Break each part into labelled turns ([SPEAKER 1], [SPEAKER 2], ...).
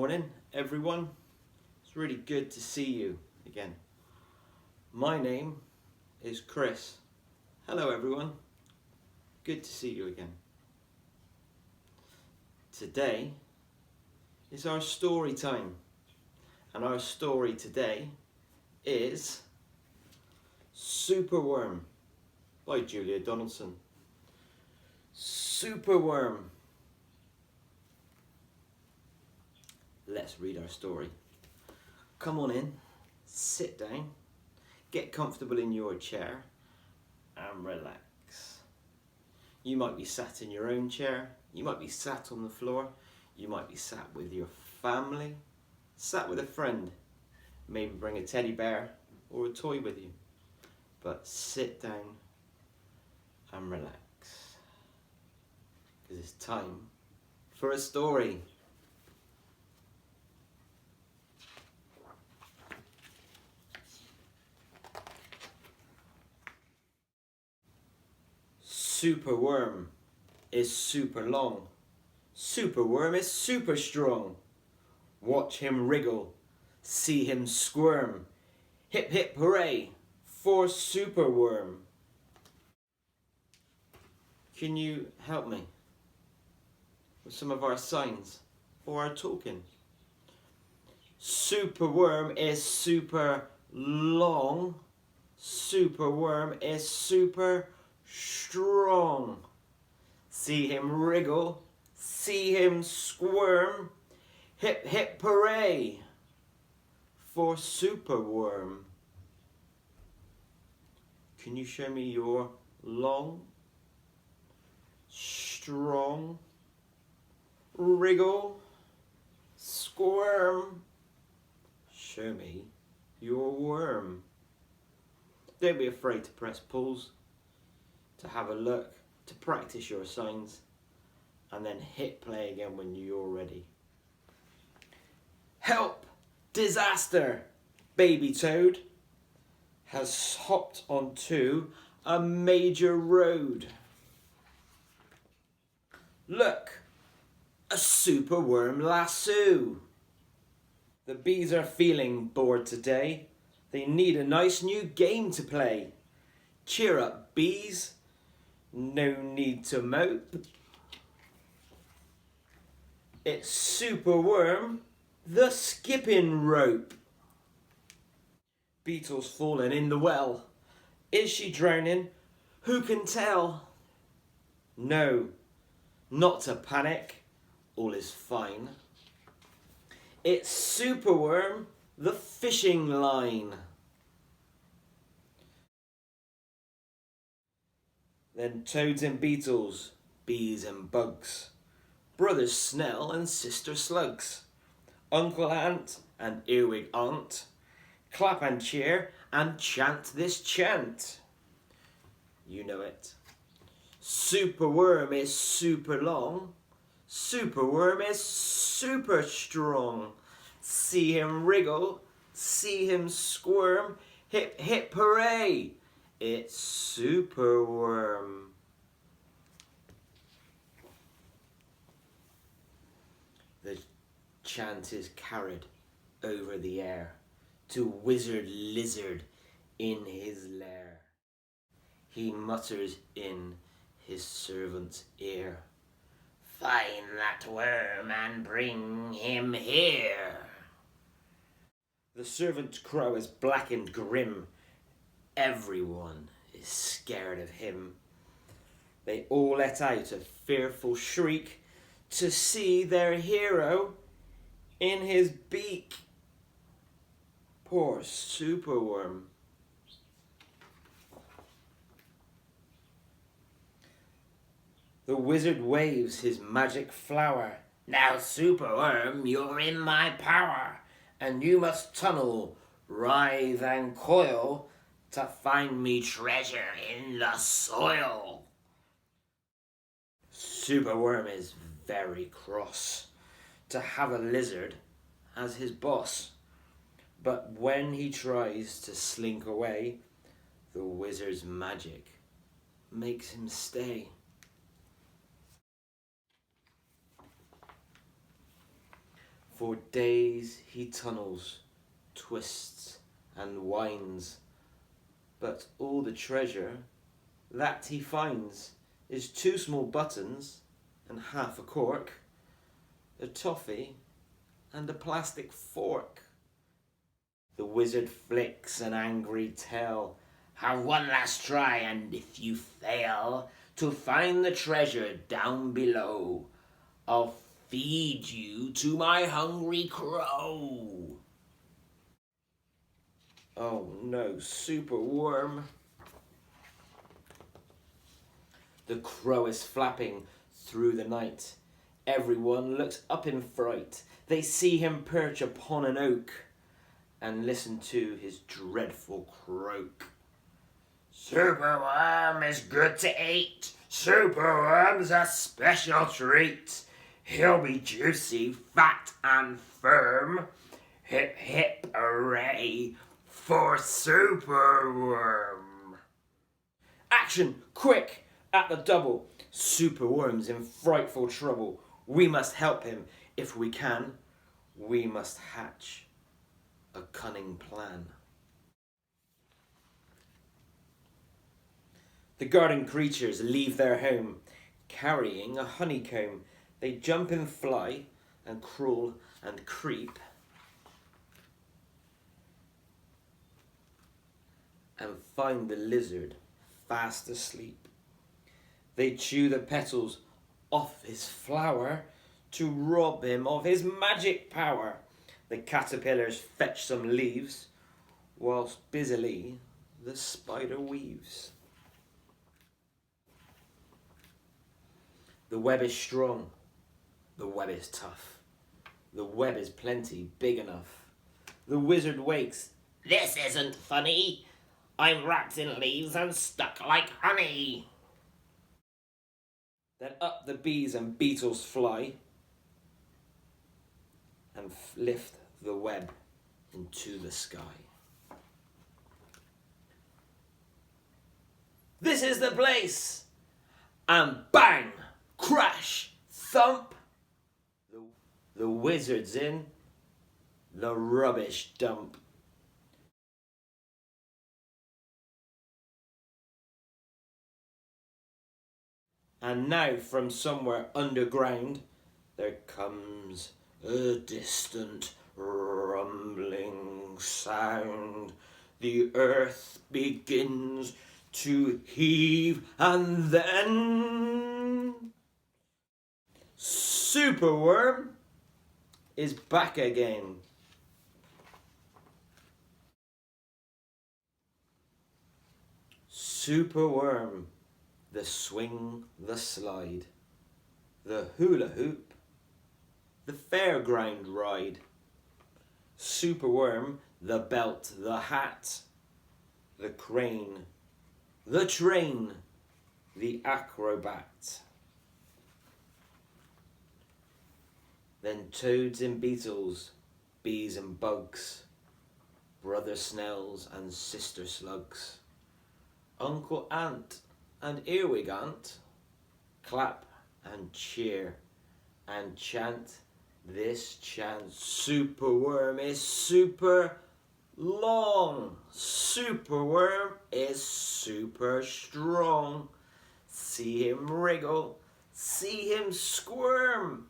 [SPEAKER 1] morning, everyone. It's really good to see you again. My name is Kris. Hello, everyone. Good to see you again. Today is our story time, and our story today is Superworm by Julia Donaldson. Superworm. Let's read our story. Come on in, sit down, get comfortable in your chair and relax. You might be sat in your own chair, you might be sat on the floor, you might be sat with your family, sat with a friend, maybe bring a teddy bear or a toy with you. But sit down and relax, because it's time for a story. Superworm is super long. Superworm is super strong. Watch him wriggle, see him squirm. Hip hip hooray for Superworm. Can you help me with some of our signs or our talking? Superworm is super long. Superworm is super strong. See him wriggle, see him squirm. Hip hip hooray for Superworm. Can you show me your long, strong, wriggle, squirm? Show me your worm. Don't be afraid to press pause, to have a look, to practice your signs, and then hit play again when you're ready. Help! Disaster! Baby Toad has hopped onto a major road. Look! A Superworm lasso! The bees are feeling bored today. They need a nice new game to play. Cheer up, bees. No need to mope. It's Superworm, the skipping rope. Beetle's fallen in the well. Is she drowning? Who can tell? No, not to panic. All is fine. It's Superworm, the fishing line. Then toads and beetles, bees and bugs, brothers Snell and sister Slugs, Uncle Ant and Earwig Aunt, clap and cheer and chant this chant. You know it. Superworm is super long. Superworm is super strong. See him wriggle, see him squirm. Hip hip hooray! It's Superworm. The chant is carried over the air to Wizard Lizard in his lair. He mutters in his servant's ear, "Find that worm and bring him here." The servant's crow is black and grim. Everyone is scared of him. They all let out a fearful shriek to see their hero in his beak. Poor Superworm. The wizard waves his magic flower. "Now, Superworm, you're in my power, and you must tunnel, writhe and coil to find me treasure in the soil." Superworm is very cross to have a lizard as his boss. But when he tries to slink away, the wizard's magic makes him stay. For days he tunnels, twists and winds, but all the treasure that he finds is 2 small buttons and half a cork, a toffee and a plastic fork. The wizard flicks an angry tail. Have one last try, and if you fail to find the treasure down below, I'll feed you to my hungry crow. Oh no, super worm. The crow is flapping through the night. Everyone looks up in fright. They see him perch upon an oak and listen to his dreadful croak. Superworm is good to eat. Superworm's a special treat. He'll be juicy, fat and firm. Hip hip hooray for Superworm. Action, quick, at the double. Superworm's in frightful trouble. We must help him if we can. We must hatch a cunning plan. The garden creatures leave their home, carrying a honeycomb. They jump and fly and crawl and creep and find the lizard fast asleep. They chew the petals off his flower to rob him of his magic power. The caterpillars fetch some leaves, whilst busily the spider weaves. The web is strong, the web is tough, the web is plenty big enough. The wizard wakes. This isn't funny. I'm wrapped in leaves and stuck like honey. Then up the bees and beetles fly and lift the web into the sky. This is the place! And bang! Crash! Thump! The wizard's in the rubbish dump. And now from somewhere underground there comes a distant rumbling sound. The earth begins to heave, and then Superworm is back again. Superworm, the swing, the slide, the hula hoop, the fairground ride. Superworm, the belt, the hat, the crane, the train, the acrobat. Then toads and beetles, bees and bugs, brother snails and sister slugs, Uncle Ant and Earwig Ant, clap and cheer and chant this chant. Superworm is super long. Superworm is super strong. See him wriggle, see him squirm.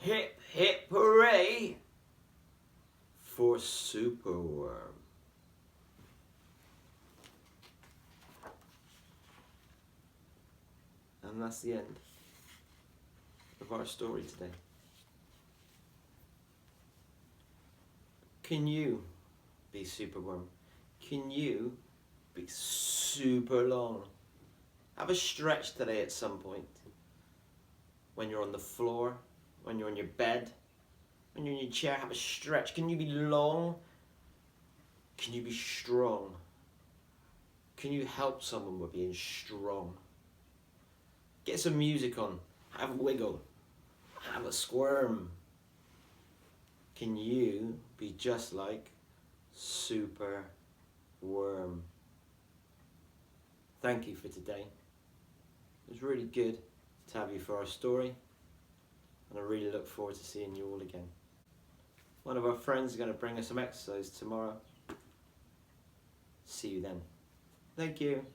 [SPEAKER 1] Hip hip hooray for Superworm. And that's the end of our story today. Can you be Superworm? Can you be super long? Have a stretch today at some point. When you're on the floor, when you're in your bed, when you're in your chair, have a stretch. Can you be long? Can you be strong? Can you help someone with being strong? Get some music on, have a wiggle, have a squirm. Can you be just like Superworm? Thank you for today. It was really good to have you for our story, and I really look forward to seeing you all again. One of our friends is going to bring us some exercise tomorrow. See you then. Thank you.